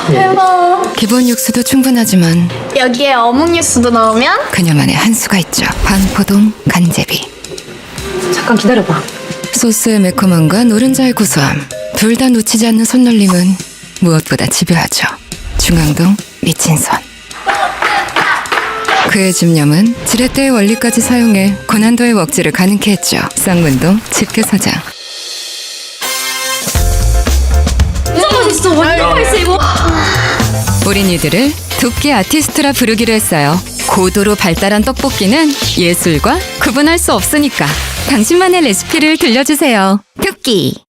대박. 기본 육수도 충분하지만 여기에 어묵 육수도 넣으면 그녀만의 한 수가 있죠. 반포동 간제비. 잠깐 기다려봐. 소스의 매콤함과 노른자의 고소함, 둘 다 놓치지 않는 손놀림은 무엇보다 집요하죠. 중앙동 미친손. 그의 집념은 지렛대의 원리까지 사용해 고난도의 웍지를 가능케 했죠. 쌍문동 집게사장. 진짜 맛있어. 완전 맛있어 이거. 우린 이들을 도끼 아티스트라 부르기로 했어요. 고도로 발달한 떡볶이는 예술과 구분할 수 없으니까 당신만의 레시피를 들려주세요. 도끼.